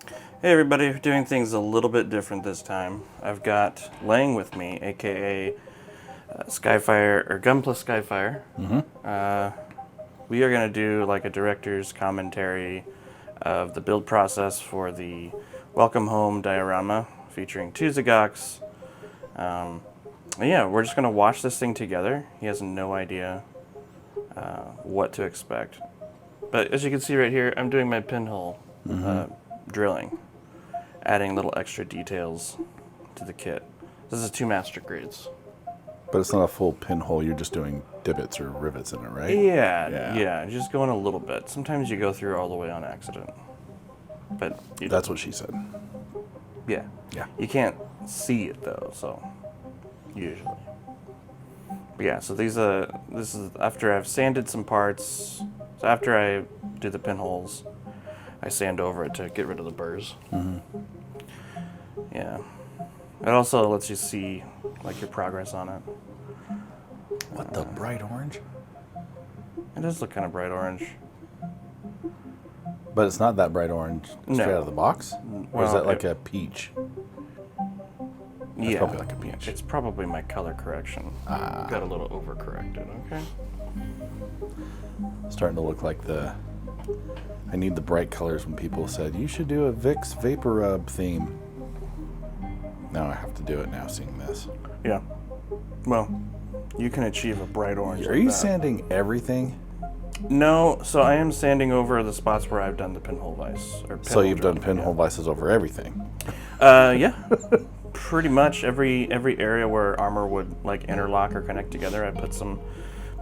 Hey everybody, we're doing things a little bit different this time. I've got Lang with me, aka Skyfire, or Gun plus Skyfire. We are going to do like a director's commentary of the build process for the Welcome Home Diorama featuring two Zagox. Yeah, we're just going to watch this thing together. He has no idea what to expect. But as you can see right here, I'm doing my pinhole drilling, adding little extra details to the kit. This is 2 master grades. But it's not a full pinhole, you're just doing divots or rivets in it, right? Yeah, just going a little bit. Sometimes you go through all the way on accident. But that's what she said. Yeah. Yeah. You can't see it though, so usually. But yeah, so this is after I've sanded some parts. So after I do the pinholes, I sand over it to get rid of the burrs. Yeah. It also lets you see like your progress on it. What, the bright orange? It does look kind of bright orange. But it's not that bright orange straight out of the box? Or is that like a peach? Yeah. Probably like a peach. It's probably my color correction. Got a little overcorrected, okay? Starting to look like I need the bright colors when people said, you should do a Vicks Vapor Rub theme. Now I have to do it now, seeing this. Yeah. Well, you can achieve a bright orange. Are you sanding everything? No, so I am sanding over the spots where I've done the pinhole vise. So you've done pinhole vices over everything? Yeah. Pretty much every area where armor would like interlock or connect together, I put some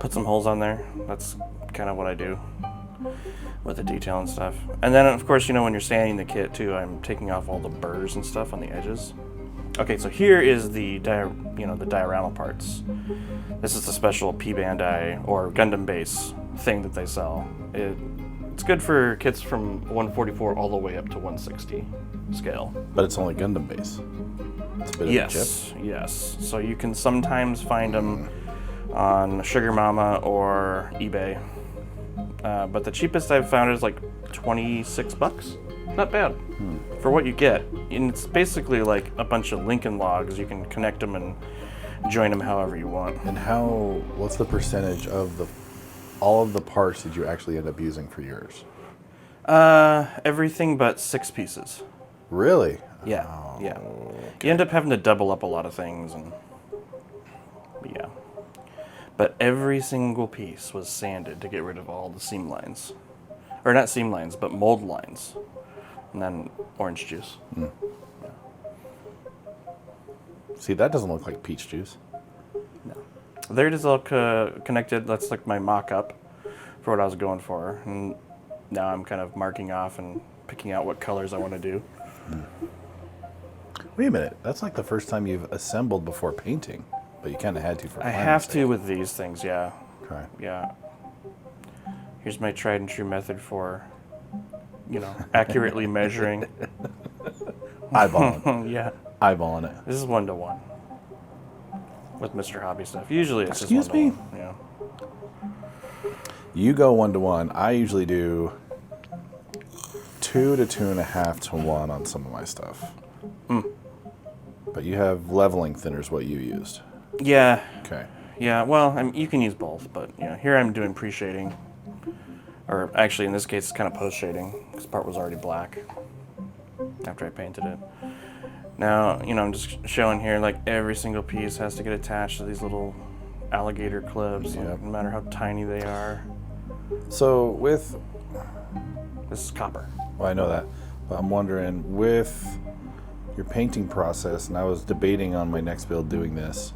holes on there. That's kind of what I do with the detail and stuff. And then of course, when you're sanding the kit too, I'm taking off all the burrs and stuff on the edges. Okay, so here is the the diorama parts. This is the special Bandai or Gundam base thing that they sell. It's good for kits from 144 all the way up to 160 scale. But it's only Gundam base. It's a bit of a chip. Yes. So you can sometimes find them on Sugar Mama or eBay. But the cheapest I've found is like $26. Not bad for what you get. And it's basically like a bunch of Lincoln logs. You can connect them and join them however you want. And what's the percentage of all of the parts did you actually end up using for yours? Everything but 6 pieces. Really? Yeah, Oh, yeah. okay. You end up having to double up a lot of things, and yeah. But every single piece was sanded to get rid of all the seam lines. Or not seam lines, but mold lines. And then orange juice. Yeah. See, that doesn't look like peach juice. No. There it is all connected. That's like my mock-up for what I was going for. And now I'm kind of marking off and picking out what colors I want to do. Wait a minute. That's like the first time you've assembled before painting. But you kind of had to for I have to with these things, yeah. Okay. Yeah. Here's my tried and true method for, accurately measuring. Eyeballing. Yeah. Eyeballing it. This is 1-to-1 with Mr. Hobby stuff. Usually it's Excuse just me? 1-to-1. Yeah. You go 1-to-1. I usually do 2 to 2.5 to 1 on some of my stuff. But you have leveling thinners, what you used. Yeah. Okay. Yeah, well, you can use both, but here I'm doing pre-shading. Or actually, in this case, it's kind of post-shading. This part was already black after I painted it. Now, I'm just showing here, like, every single piece has to get attached to these little alligator clips, no matter how tiny they are. So This is copper. well, I know that, but I'm wondering, with your painting process, and I was debating on my next build doing this,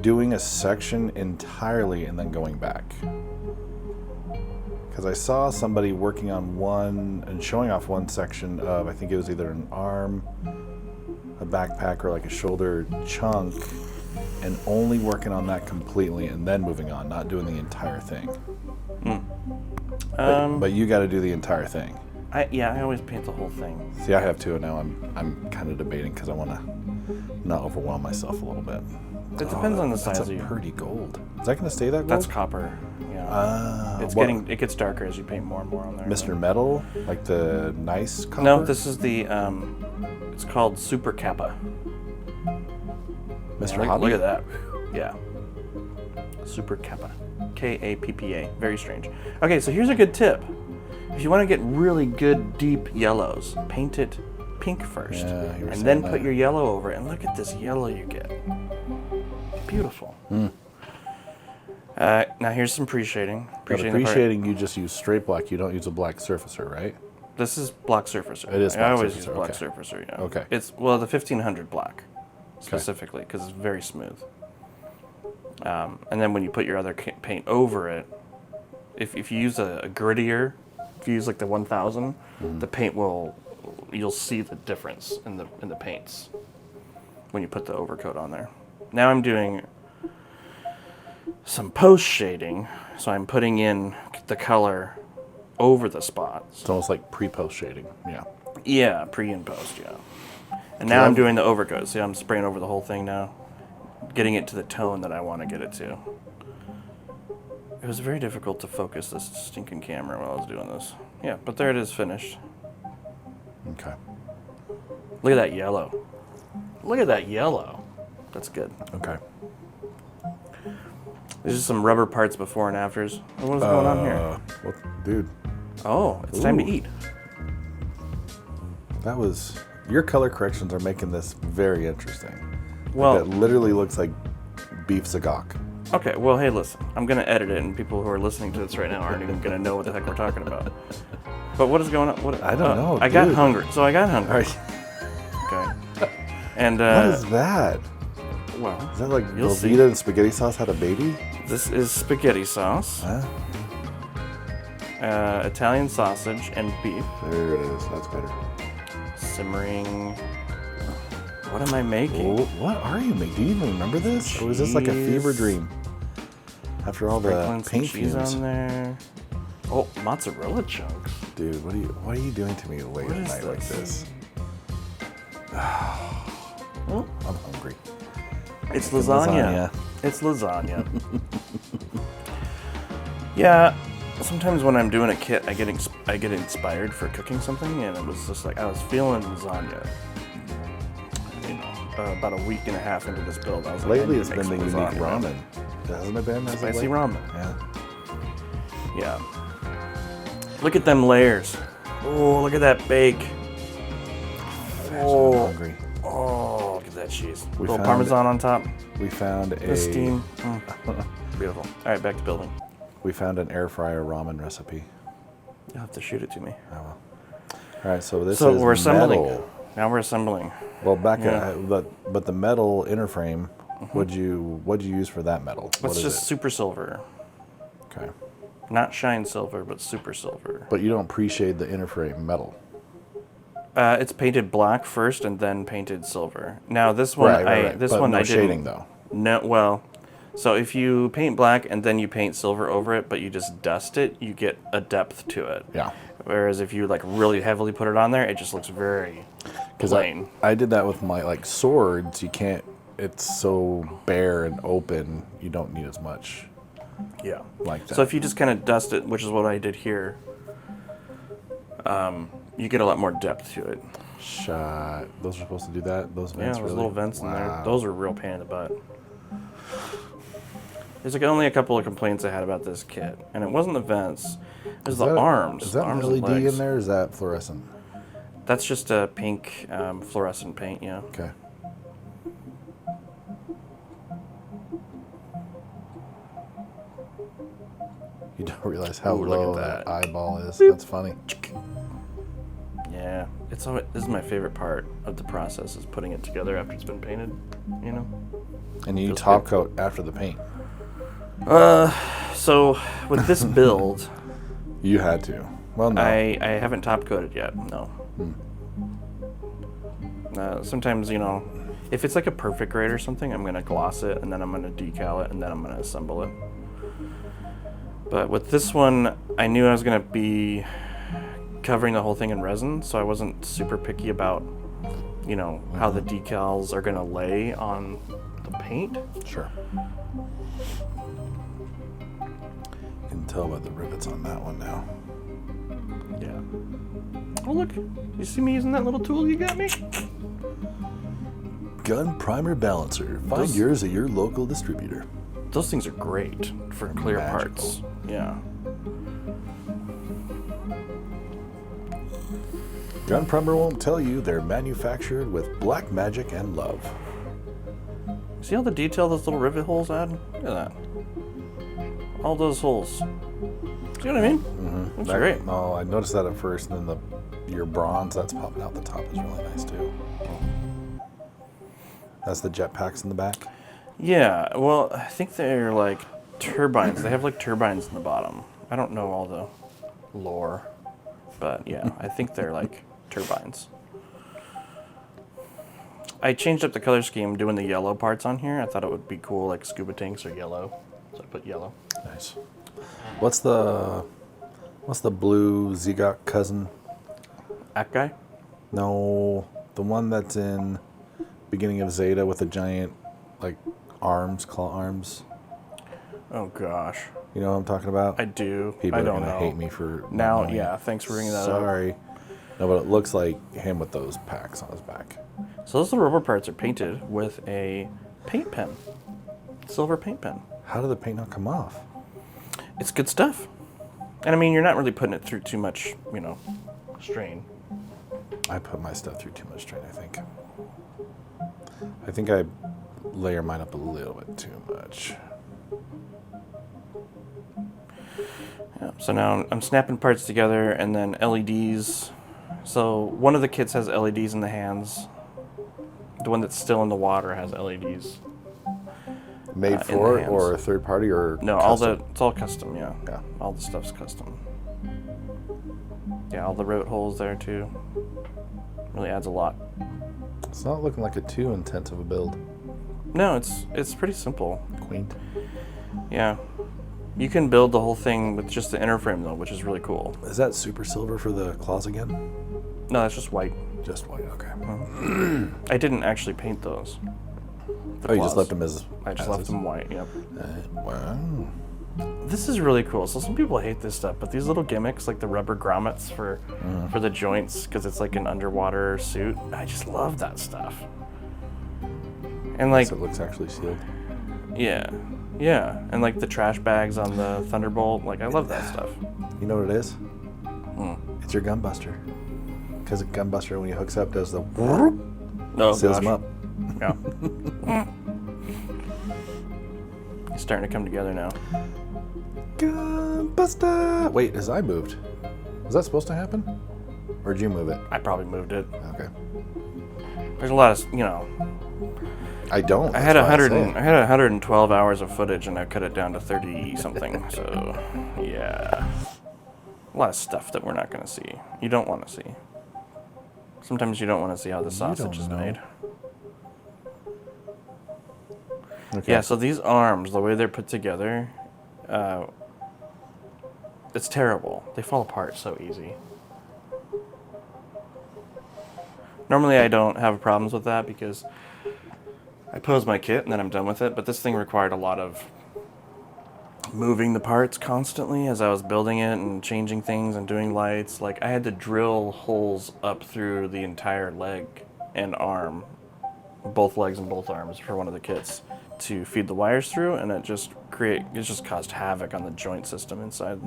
doing a section entirely and then going back. Because I saw somebody working on one and showing off one section of, I think it was either an arm, a backpack, or like a shoulder chunk, and only working on that completely and then moving on, not doing the entire thing. But you got to do the entire thing. I always paint the whole thing. See, I have to, and now I'm kind of debating because I want to not overwhelm myself a little bit. It depends on the size That's of a you. pretty gold. Is that going to stay that gold? That's copper. Yeah. Yeah. It gets darker as you paint more and more on there. Mr. Metal, like the nice copper? No, this is the it's called Super Kappa. Mr. Hobby? Look at that. Yeah. Super Kappa. Kappa. Very strange. Okay, so here's a good tip. If you want to get really good deep yellows, paint it pink first. Yeah, and then put your yellow over it. And look at this yellow you get. Beautiful. Now here's some pre-shading. Pre-shading, you just use straight black. You don't use a black surfacer, right? This is black surfacer. It is black I always surfacer, use black okay. surfacer, yeah. Okay. It's, well, the 1500 black, specifically, because it's very smooth. And then when you put your other paint over it, if you use a grittier, if you use like the 1000, the paint you'll see the difference in the paints when you put the overcoat on there. Now I'm doing some post shading, so I'm putting in the color over the spots. It's almost like pre-post shading, yeah. Yeah, pre and post, yeah. And now I'm doing the overcoat. See, I'm spraying over the whole thing now, getting it to the tone that I want to get it to. It was very difficult to focus this stinking camera while I was doing this. Yeah, but there it is, finished. Okay. Look at that yellow. Look at that yellow. That's good. Okay. There's just some rubber parts before and afters. What is going on here? Well, dude. Oh, it's time to eat. That was... Your color corrections are making this very interesting. Well, that literally looks like beef zagok. Okay, well, hey, listen. I'm going to edit it, and people who are listening to this right now aren't even going to know what the heck we're talking about. But what is going on? I don't know, I got hungry. So I got hungry. Right. Okay. And, what is that? Well, is that like you'll see. Velveeta and spaghetti sauce had a baby? This is spaghetti sauce. Huh? Italian sausage and beef. There it is. That's better. Simmering. What am I making? Oh, what are you making? Do you even remember this? Or was this like a fever dream? After all the paint cheese fumes. on there. Oh, mozzarella chunks. Dude, what are you doing to me late at night like this? I'm hungry. It's lasagna. It's lasagna. Yeah, sometimes when I'm doing a kit, I get inspired for cooking something, and it was just like I was feeling lasagna. You know, about a week and a half into this build, I was like, lately it's been the unique ramen, hasn't it been? Spicy ramen. Yeah. Yeah. Look at them layers. Oh, look at that bake. Oh, I'm hungry. Oh, look at that cheese. A little found Parmesan on top. We found The steam. Beautiful. All right, back to building. We found an air fryer ramen recipe. You'll have to shoot it to me. Oh well. All right, so this So is we're assembling. metal. Now we're assembling. Well, but the metal inner frame. What'd you use for that metal? It's just super silver. Okay. Not shine silver, but super silver. But you don't pre-shade the inner frame metal. It's painted black first and then painted silver. Now this one, right. This but one no I didn't. shading though. No, well, so if you paint black and then you paint silver over it, but you just dust it, you get a depth to it. Yeah. Whereas if you like really heavily put it on there, it just looks very plain. I did that with my like swords. You can't. It's so bare and open. You don't need as much. Yeah. Like that. So if you just kind of dust it, which is what I did here, you get a lot more depth to it. Shot. Those are supposed to do that. Those vents. Yeah, those really? little vents in there. Wow. Those are a real pain in the butt. There's like only a couple of complaints I had about this kit, and it wasn't the vents. It was the arms. Is that arms an and LED legs. in there? Or is that fluorescent? That's just a pink fluorescent paint, yeah. Okay. You don't realize how Ooh, low look at that eyeball is. That's funny. Yeah, this is my favorite part of the process, is putting it together after it's been painted, you know? And you Feels top good. coat after the paint. So with this build, You had to. Well, no. I haven't top coated yet, no. Sometimes, you know, if it's like a perfect grade or something, I'm gonna gloss it, and then I'm gonna decal it, and then I'm gonna assemble it. But with this one, I knew I was gonna be covering the whole thing in resin, so I wasn't super picky about, you know, how the decals are gonna lay on the paint. Sure. tell by the rivets on that one now. Yeah. Oh, look. You see me using that little tool you got me? Gun Primer Balancer. Find yours at your local distributor. Those things are great for clear magical. parts. Yeah. Gun Primer won't tell you they're manufactured with black magic and love. See all the detail those little rivet holes add? Look at that. All those holes. See what I mean? Mm-hmm. That's great. Oh, I noticed that at first, and then your bronze that's popping out the top is really nice too. That's the jetpacks in the back. Yeah, well, I think they're like turbines. They have like turbines in the bottom. I don't know all the lore, but yeah, I think they're like turbines. I changed up the color scheme doing the yellow parts on here. I thought it would be cool, like scuba tanks are yellow, so I put yellow. Nice. What's the blue Zigok cousin? That guy? No, the one that's in beginning of Zeta with the giant like arms, claw arms. Oh gosh, You know what I'm talking about? I do. People I are don't gonna know. hate me for Now, not knowing. yeah. Thanks for bringing that up. Sorry. No, but it looks like him with those packs on his back. So those little rubber parts are painted with a paint pen, silver paint pen. How did the paint not come off? It's good stuff. And I mean, you're not really putting it through too much, strain. I put my stuff through too much strain, I think. I think I layer mine up a little bit too much. Yeah, so now I'm snapping parts together and then LEDs. So one of the kits has LEDs in the hands. The one that's still in the water has LEDs. Made in for the it or hands. a third party or No, custom? it's all custom, yeah. Yeah. All the stuff's custom. Yeah, all the rote holes there too. Really adds a lot. It's not looking like a too intense of a build. No, it's pretty simple. Quaint. Yeah. You can build the whole thing with just the inner frame though, which is really cool. Is that super silver for the claws again? No, that's just white. Just white, okay. I didn't actually paint those. The Oh, you just claws. left them as I just left them white, yep. Wow. This is really cool. So some people hate this stuff, but these little gimmicks, like the rubber grommets for the joints, because it's like an underwater suit, I just love that stuff. And like, So it looks actually sealed. yeah, and like the trash bags on the Thunderbolt, like I love that stuff. You know what it is? It's your gun buster. Because a gun buster, when he hooks up, does the whoop, Oh, seals gosh. them up. Yeah. It's starting to come together now. Gun buster! Wait, his eye moved. Was that supposed to happen? Or did you move it? I probably moved it. Okay. There's a lot of, I don't. I had that's why 100 say and, I had 112 hours of footage and I cut it down to 30 something. So, yeah. A lot of stuff that we're not going to see. You don't want to see. Sometimes you don't want to see how the sausage don't is know. made. Okay. Yeah, so these arms, the way they're put together, it's terrible. They fall apart so easy. Normally I don't have problems with that because I pose my kit and then I'm done with it, but this thing required a lot of moving the parts constantly as I was building it and changing things and doing lights. Like I had to drill holes up through the entire leg and arm, both legs and both arms for one of the kits to feed the wires through, and it just caused havoc on the joint system inside.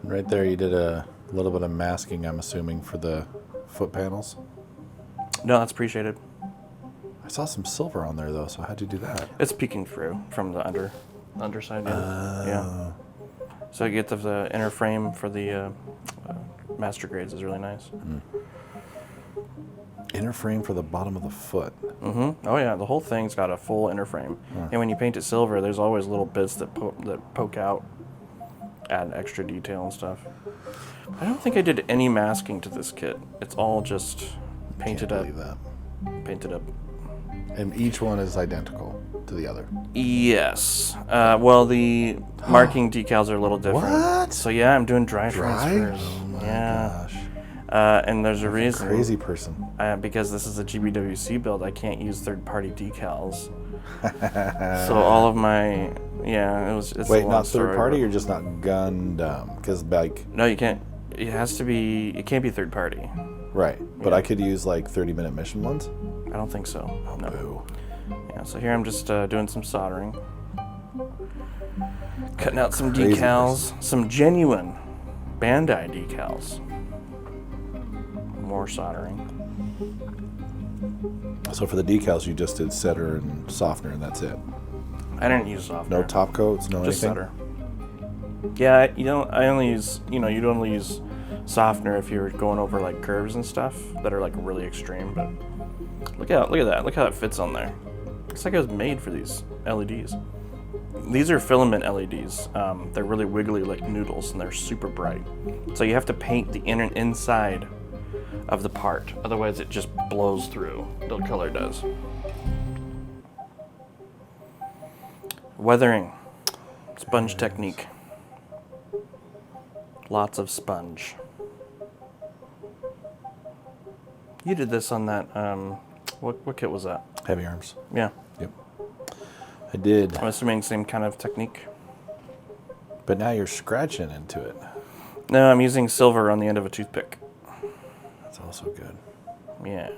Right there, you did a little bit of masking, I'm assuming, for the foot panels. No, that's appreciated. I saw some silver on there, though, so how'd you do that? It's peeking through from the underside. Yeah. So you get the inner frame for the master grades is really nice. Inner frame for the bottom of the foot. Oh yeah, the whole thing's got a full inner frame. And when you paint it silver, there's always little bits that poke out, add extra detail and stuff. I don't think I did any masking to this kit. It's all just painted Can't up. believe that. Painted up. And each one is identical to the other. Yes. Well, the marking decals are a little different. What? So yeah, I'm doing dry Dry? transfers. Oh my Yeah. gosh. And there's a reason. Crazy person. Because this is a GBWC build, I can't use third-party decals So all of my, it's Wait, a long not story, third party but- or just not Gundam? Because like, No, you can't. It can't be third party. right. But Yeah. I could use like 30-minute mission ones. I don't think so. No. Boo. Yeah, so here I'm just doing some soldering. Cutting out some Crazy decals, some genuine Bandai decals. More soldering. So for the decals, you just did setter and softener, and that's it. I didn't use softener. No top coats, no Just anything. setter. Yeah, I only use, you'd only use softener if you're going over like curves and stuff that are like really extreme, but look at that. Look how it fits on there. It's like it was made for these LEDs. These are filament LEDs. They're really wiggly like noodles and they're super bright. So you have to paint the inner inside of the part. Otherwise it just blows through. The color does. Weathering. Sponge technique. Lots of sponge. You did this on that, what kit was that? Heavy arms. Yeah. Yep. I did. I'm assuming same kind of technique. But now you're scratching into it. No, I'm using silver on the end of a toothpick. That's also good. Yeah.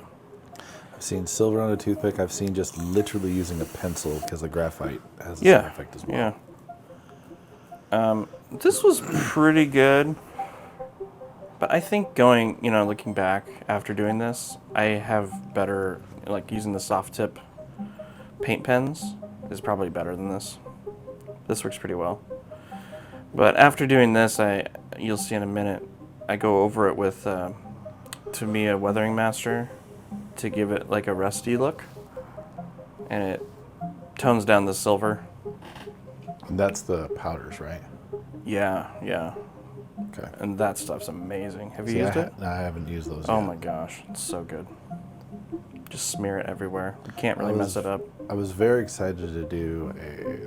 I've seen silver on a toothpick. I've seen just literally using a pencil because the graphite has the same effect as well. Yeah. This was pretty good. But I think looking back after doing this, I have better, like using the soft tip paint pens is probably better than this. This works pretty well. But after doing this, you'll see in a minute, I go over it with Tamiya Weathering Master to give it like a rusty look. And it tones down the silver. And that's the powders, right? Yeah. Okay. And that stuff's amazing. Have you See, used it? No, I haven't used those Oh yet. my gosh, it's so good. Just smear it everywhere. You can't really mess it up. I was very excited to do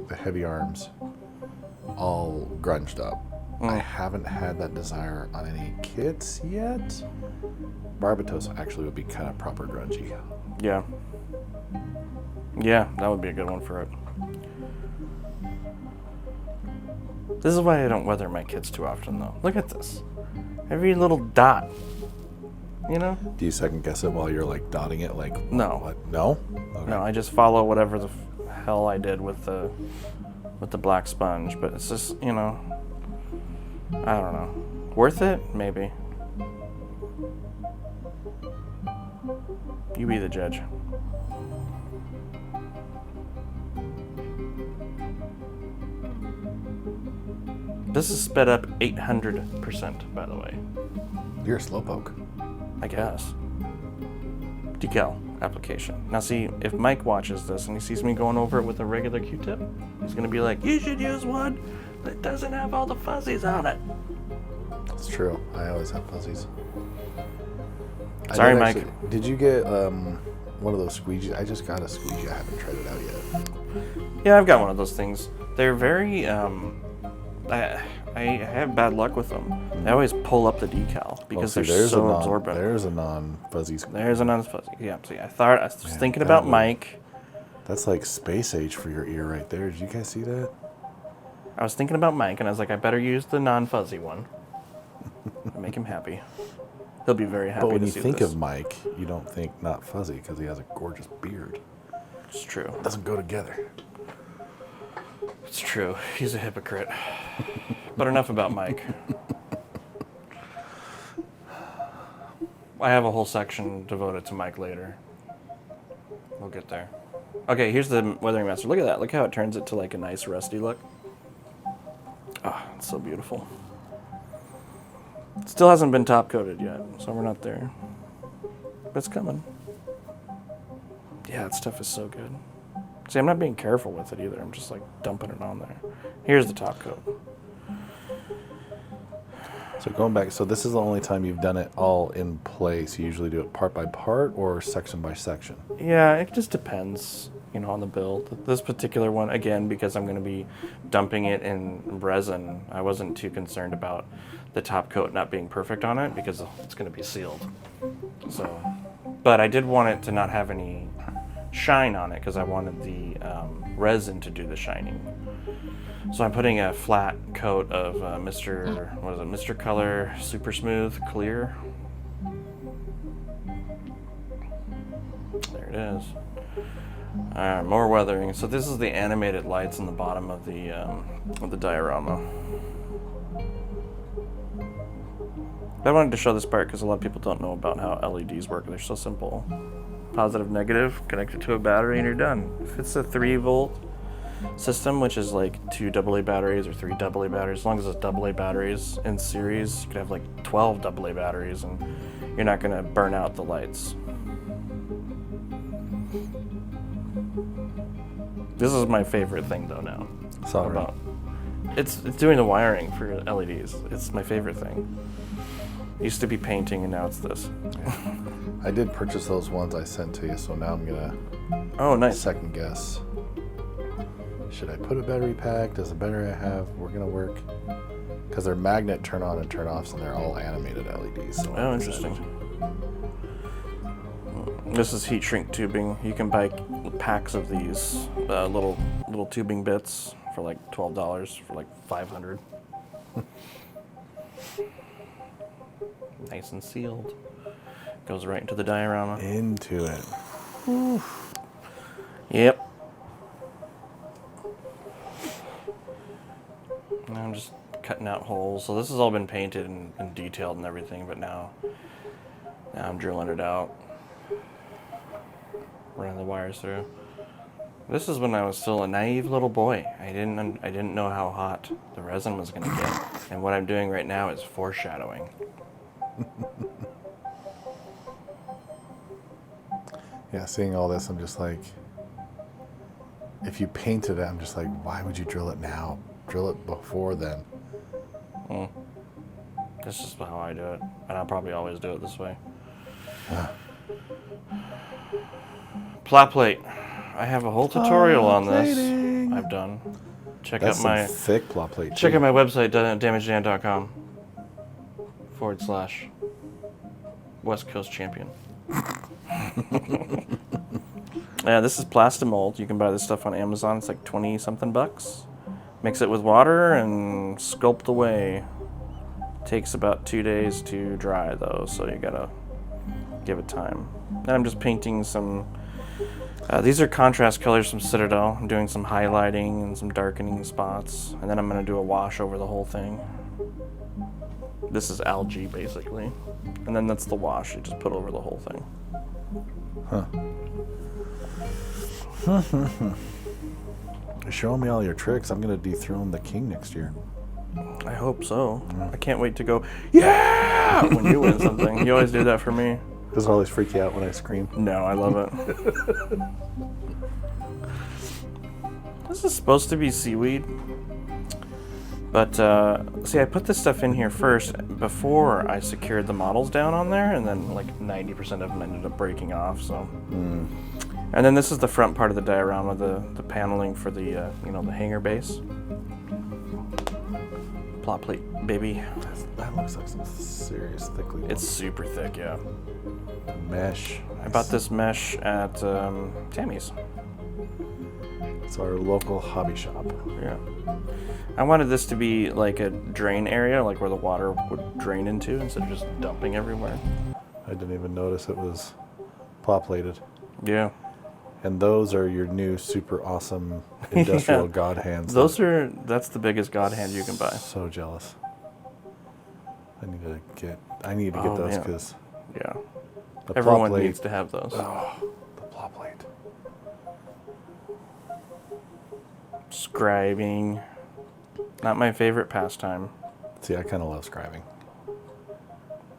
the heavy arms all grunged up. I haven't had that desire on any kits yet. Barbatos actually would be kind of proper grungy. Yeah. Yeah, that would be a good one for it. This is why I don't weather my kits too often, though. Look at this. Every little dot. You know? Do you second guess it while you're like dotting it? Like No. What? No. Okay. No, I just follow whatever the hell I did with the black sponge. But it's just, I don't know. Worth it? Maybe. You be the judge. This is sped up 800%, by the way. You're a slowpoke. I guess. Decal application. Now see, if Mike watches this and he sees me going over it with a regular Q-tip, he's gonna be like, you should use one that doesn't have all the fuzzies on it. That's true. I always have fuzzies. Sorry, did Mike. Did you get one of those squeegees? I just got a squeegee. I haven't tried it out yet. Yeah, I've got one of those things. They're very, I have bad luck with them. They always pull up the decal because they're so absorbent. There's a non-fuzzy squeegee. There's a non-fuzzy. Yeah, see, I was thinking about Mike. That's like space age for your ear right there. Did you guys see that? I was thinking about Mike, and I was like, I better use the non-fuzzy one. Make him happy. He'll be very happy But when to you see think this. of Mike, you don't think not fuzzy because he has a gorgeous beard. It's true. It doesn't go together. It's true. He's a hypocrite. But enough about Mike. I have a whole section devoted to Mike later. We'll get there. Okay, here's the Weathering Master. Look at that. Look how it turns it to like a nice rusty look. Ah, it's so beautiful. Still hasn't been top coated yet, so we're not there. But it's coming. Yeah, that stuff is so good. See, I'm not being careful with it either. I'm just like dumping it on there. Here's the top coat. So going back, so this is the only time you've done it all in place. You usually do it part by part or section by section. Yeah, it just depends, on the build. This particular one, again, because I'm going to be dumping it in resin, I wasn't too concerned about the top coat not being perfect on it because it's going to be sealed. So, but I did want it to not have any shine on it because I wanted the resin to do the shining. So I'm putting a flat coat of Mr. Color Super Smooth Clear. There it is. More weathering. So this is the animated lights in the bottom of the diorama. I wanted to show this part because a lot of people don't know about how LEDs work. They're so simple. Positive, negative, connect it to a battery and you're done. If it's a 3-volt system, which is like 2 AA batteries or 3 AA batteries, as long as it's AA batteries in series, you could have like 12 AA batteries and you're not going to burn out the lights. This is my favorite thing though now. Sorry. It's doing the wiring for LEDs. It's my favorite thing. It used to be painting and now it's this. Yeah. I did purchase those ones I sent to you, so now I'm gonna second guess. Should I put a battery pack? Does the battery I have gonna work? Because they're magnet turn on and turn offs and they're all animated LEDs. So oh, interesting. This is heat shrink tubing. You can buy packs of these little tubing bits for like $12 for like 500. Nice and sealed. Goes right into the diorama. Into it. Whew. Yep. Now I'm just cutting out holes. So this has all been painted and detailed and everything, but now I'm drilling it out. Running the wires through. This is when I was still a naive little boy. I didn't know how hot the resin was going to get. And what I'm doing right now is foreshadowing. Yeah, seeing all this, I'm just like, if you painted it, I'm just like, why would you drill it now? Drill it before then. That's just how I do it. And I'll probably always do it this way. Plot plate. I have a whole tutorial on this. I've done. Check out my thick plot plate. Check out my website, damagedan.com / West Coast Champion. Yeah, this is Plastomold. You can buy this stuff on Amazon. It's like 20 something bucks. Mix it with water and sculpt away. Takes about 2 days to dry though, so you gotta give it time. And I'm just painting some. These are contrast colors from Citadel. I'm doing some highlighting and some darkening spots, and then I'm gonna do a wash over the whole thing. This is algae basically, and then that's the wash you just put over the whole thing. You're showing me all your tricks. I'm gonna dethrone the king next year. I hope so. I can't wait to go, yeah, when you win something. You always do that for me. Does it always freak you out when I scream? No, I love it. This is supposed to be seaweed. But, see, I put this stuff in here first before I secured the models down on there, and then like 90% of them ended up breaking off, so. And then this is the front part of the diorama, the paneling for the, the hanger base. Plot plate, baby. That looks like some serious thickly. It's super thick, yeah. Mesh. I bought this mesh at Tammy's. It's our local hobby shop. Yeah. I wanted this to be like a drain area, like where the water would drain into instead of just dumping everywhere. I didn't even notice it was plot plated. Yeah. And those are your new super awesome industrial god hands. That's the biggest god hand you can buy. So jealous. I need to get those because yeah. Everyone needs to have those. Oh, the plot plate. Scribing. Not my favorite pastime. See, I kind of love scribing.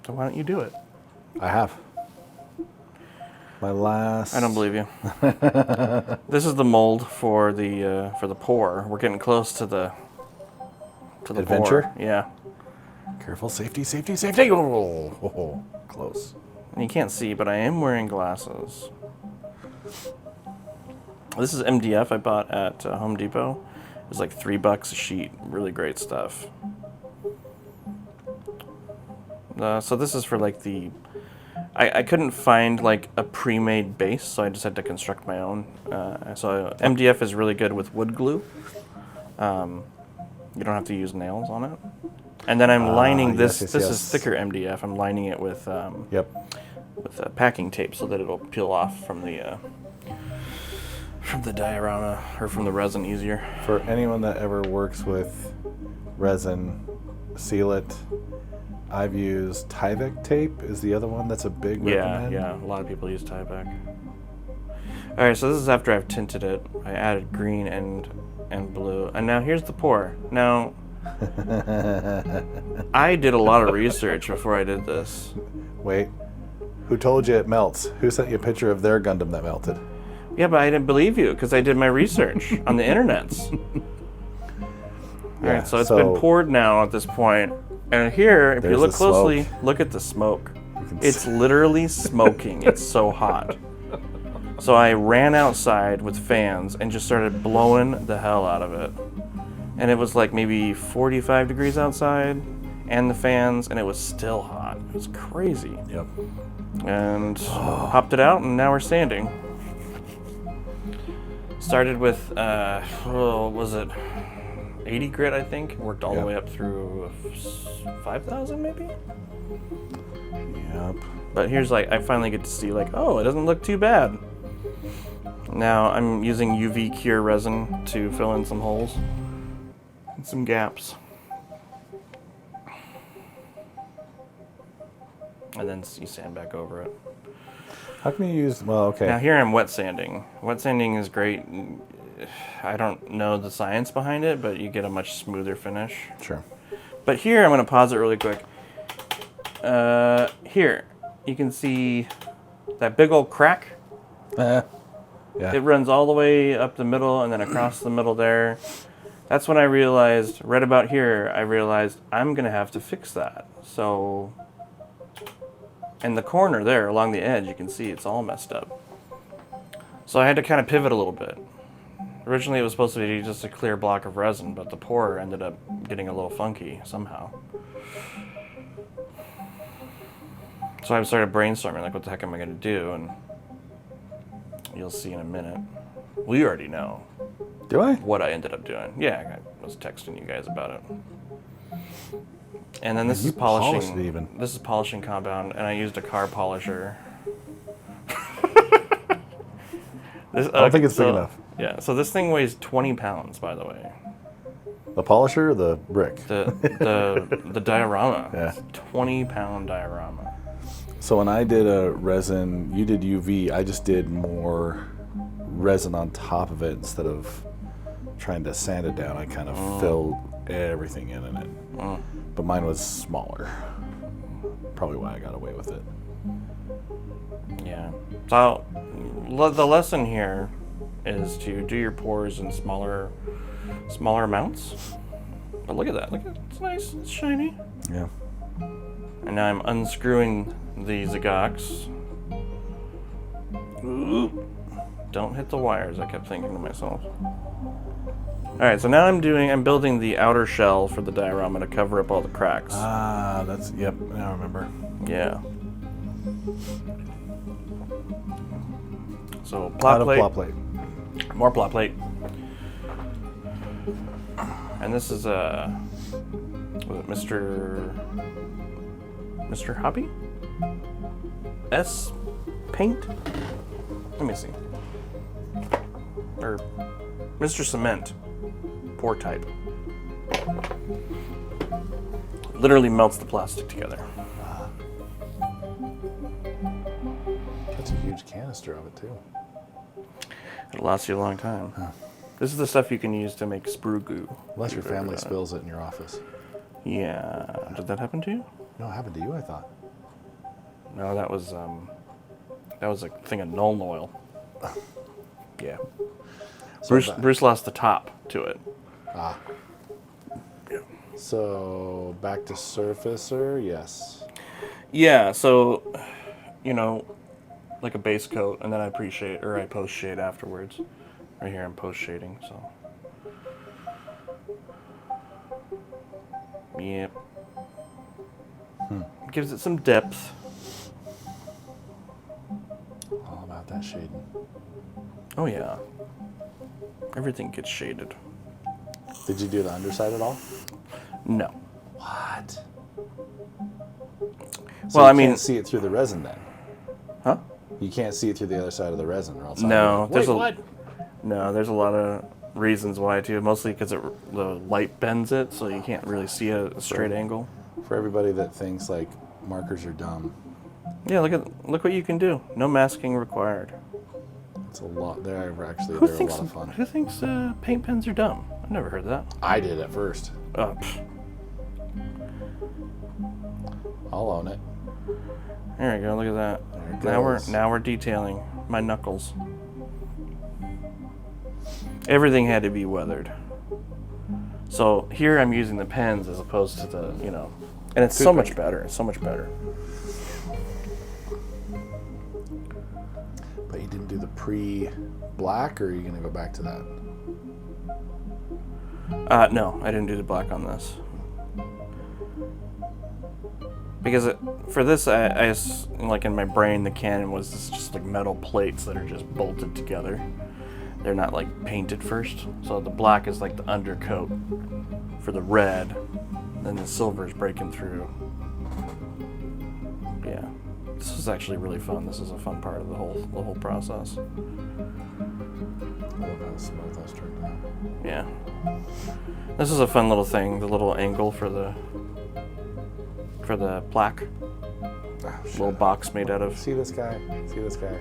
So why don't you do it? I have. My last. I don't believe you. This is the mold for the pour. We're getting close to the adventure. Pour. Yeah. Careful, safety, safety, safety! Oh, close. You can't see, but I am wearing glasses. This is MDF I bought at Home Depot. It was like $3 a sheet. Really great stuff. So this is for like the I couldn't find like a pre-made base, so I just had to construct my own. So MDF is really good with wood glue. You don't have to use nails on it. And then I'm lining this. yes, This yes. is thicker MDF. I'm lining it with Yep. packing tape so that it'll peel off from the diorama or from the resin easier. For anyone that ever works with resin, seal it. I've used Tyvek tape is the other one that's a big recommend. Yeah. A lot of people use Tyvek. All right, so this is after I've tinted it. I added green and blue, and now here's the pour. Now, I did a lot of research before I did this. Wait, who told you it melts? Who sent you a picture of their Gundam that melted? Yeah, but I didn't believe you because I did my research on the internets. All right, so it's been poured now at this point. And here, if you There's look the closely, smoke. look at the smoke. can It's literally smoking. It's so hot. So I ran outside with fans and just started blowing the hell out of it. And it was like maybe 45 degrees outside and the fans, and it was still hot. It was crazy. Yep. And popped it out, and now we're sanding. Started with, what was it? 80 grit, I think. Worked all the way up through 5,000 maybe? Yep. But here's like, I finally get to see like, oh, it doesn't look too bad. Now I'm using UV cure resin to fill in some holes and some gaps. And then you sand back over it. How can you use, well, okay. Now here I'm wet sanding. Wet sanding is great. I don't know the science behind it, but you get a much smoother finish. Sure. But here, I'm going to pause it really quick. Here, you can see that big old crack. Yeah. It runs all the way up the middle and then across the middle there. That's when I realized, right about here, I realized I'm going to have to fix that. So, in the corner there, along the edge, you can see it's all messed up. So I had to kind of pivot a little bit. Originally, it was supposed to be just a clear block of resin, but the pour ended up getting a little funky somehow. So I started brainstorming, like, what the heck am I going to do? And you'll see in a minute. Well, you already know. Do I? What I ended up doing. Yeah, I was texting you guys about it. And then this is polishing. Polished it even. This is polishing compound, and I used a car polisher. I don't think it's big enough. Yeah, so this thing weighs 20 pounds, by the way. The polisher or the brick? The diorama. Yeah. 20-pound diorama. So when I did a resin, you did UV, I just did more resin on top of it instead of trying to sand it down. I kind of filled everything in it. But mine was smaller. Probably why I got away with it. Yeah. So the lesson here is to do your pours in smaller amounts. But look at that. Look at it. It's nice. It's shiny. Yeah. And now I'm unscrewing the Zagax. Don't hit the wires, I kept thinking to myself. Alright, so now I'm building the outer shell for the diorama to cover up all the cracks. Ah, yep, now I remember. Yeah. So plot plate. Plot plate. More plot plate. And this is Mr. Hobby? S paint? Let me see. Or Mr. Cement. Pour type. Literally melts the plastic together. That's a huge canister of it too. It'll last you a long time. Huh. This is the stuff you can use to make sprue goo. Unless your family spills it in your office. Yeah. Did that happen to you? No, it happened to you, I thought. No, that was a thing of Nuln oil. Yeah. So Bruce lost the top to it. Ah. Yeah. So back to surfacer, yes. Yeah, so like a base coat, and then I post shade afterwards. Right here I'm post shading, so. Yep. Gives it some depth. got that shading. Oh yeah. Everything gets shaded. Did you do the underside at all? No. What? So Well, you I mean, can't see it through the resin then. huh? You can't see it through the other side of the resin, or else. No, there's what? there's a lot of reasons why too. Mostly because the light bends it, so you can't really see a straight angle. For everybody that thinks like markers are dumb, Yeah, look what you can do. No masking required. it's a lot. They're a lot of fun. Who thinks paint pens are dumb? I've never heard that. I did at first. Pfft. I'll own it. There you go. Look at that. There it goes. Now we're detailing my knuckles. Everything had to be weathered. So here I'm using the pens as opposed to the, and it's so much better. It's so much better. But you didn't do the pre-black, or are you going to go back to that? No, I didn't do the black on this. Because for this, I like in my brain, the cannon was just like metal plates that are just bolted together. They're not like painted first. So the black is like the undercoat for the red, then the silver is breaking through. Yeah, this is actually really fun. This is a fun part of the whole process. I love how smooth that's turned out. Yeah, this is a fun little thing. The little angle for the plaque. Oh, Little box made out of. See this guy? See this guy?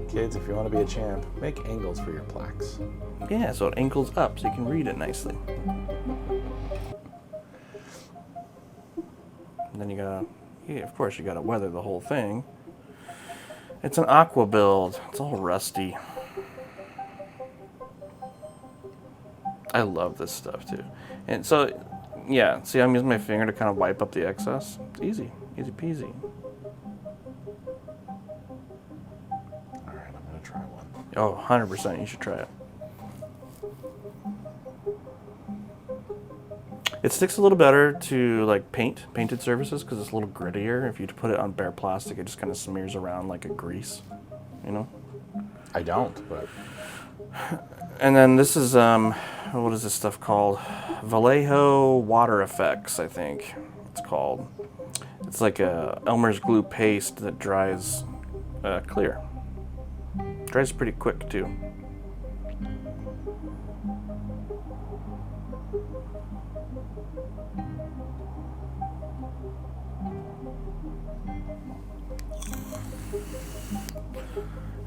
Kids, if you want to be a champ, make angles for your plaques. Yeah, so it angles up so you can read it nicely. And then of course you gotta weather the whole thing. It's an aqua build. It's all rusty. I love this stuff too. And so, yeah, see, I'm using my finger to kind of wipe up the excess. It's easy peasy. Try one. Oh, 100%, you should try it. It sticks a little better to like painted surfaces because it's a little grittier. If you put it on bare plastic, it just kind of smears around like a grease, I don't, but. And then this is what is this stuff called? Vallejo Water Effects, I think it's called. It's like a Elmer's glue paste that dries clear. Dries pretty quick too.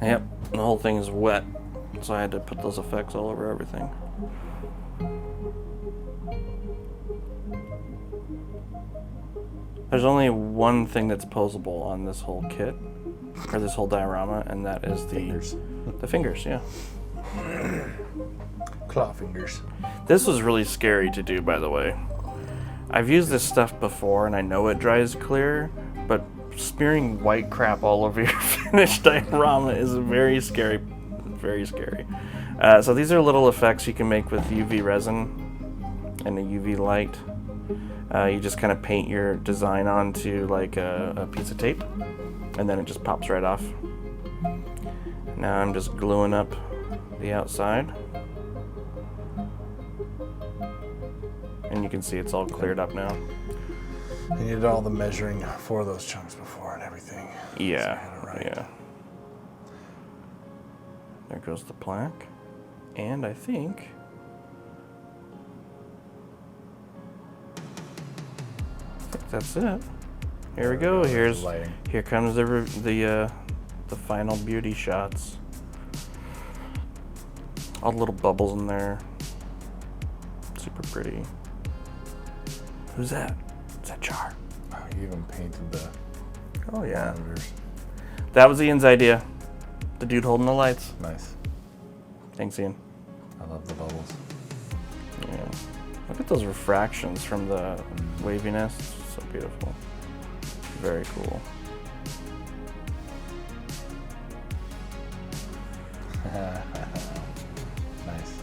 Yep, the whole thing is wet, so I had to put those effects all over everything. There's only one thing that's posable on this whole kit, or this whole diorama, and that is the fingers, yeah. Claw fingers. This was really scary to do, by the way. I've used this stuff before, and I know it dries clear, but smearing white crap all over your finished diorama is very scary. Very scary. So these are little effects you can make with UV resin and a UV light. You just kind of paint your design onto like a piece of tape, and then it just pops right off. Now I'm just gluing up the outside. And you can see it's all cleared up now. You needed all the measuring for those chunks before and everything. Yeah, So you had it right. yeah. There goes the plaque. And I think that's it. Here we go. There's the lighting. Here comes the final beauty shots. All the little bubbles in there. Super pretty. Who's that? Is that Char? Oh, you even painted the Oh yeah. monitors. That was Ian's idea. The dude holding the lights. Nice. Thanks, Ian. I love the bubbles. Yeah. Look at those refractions from the waviness. It's so beautiful. Very cool. Nice.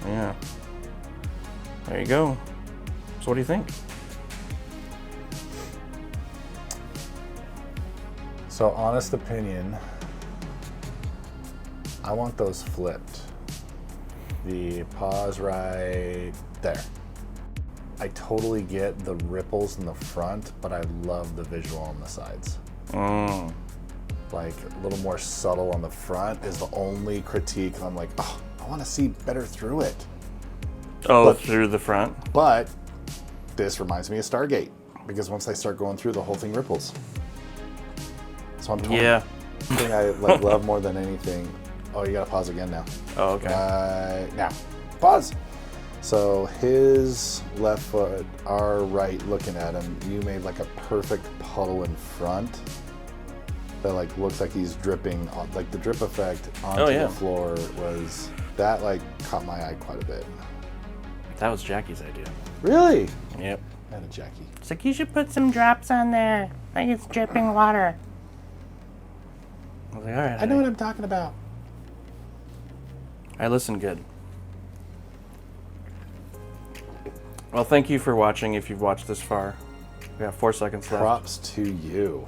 Yeah. There you go. So what do you think? So, honest opinion, I want those flipped. The paws right there. I totally get the ripples in the front, but I love the visual on the sides. Like a little more subtle on the front is the only critique. I'm like, oh, I want to see better through it. Oh, through the front? But this reminds me of Stargate, because once I start going through, the whole thing ripples. So I'm torn. Yeah. The thing I like love more than anything. Oh, you gotta pause again now. Oh, okay. Now, pause. So his left foot, our right, looking at him, you made like a perfect puddle in front that like looks like he's dripping, like the drip effect onto the floor was, that like caught my eye quite a bit. That was Jackie's idea. Really? Yep. That a Jackie. It's like, you should put some drops on there, like it's dripping water. I was like, all right. I know what I'm talking about. I listen good. Well, thank you for watching if you've watched this far. We have 4 seconds left. Props to you.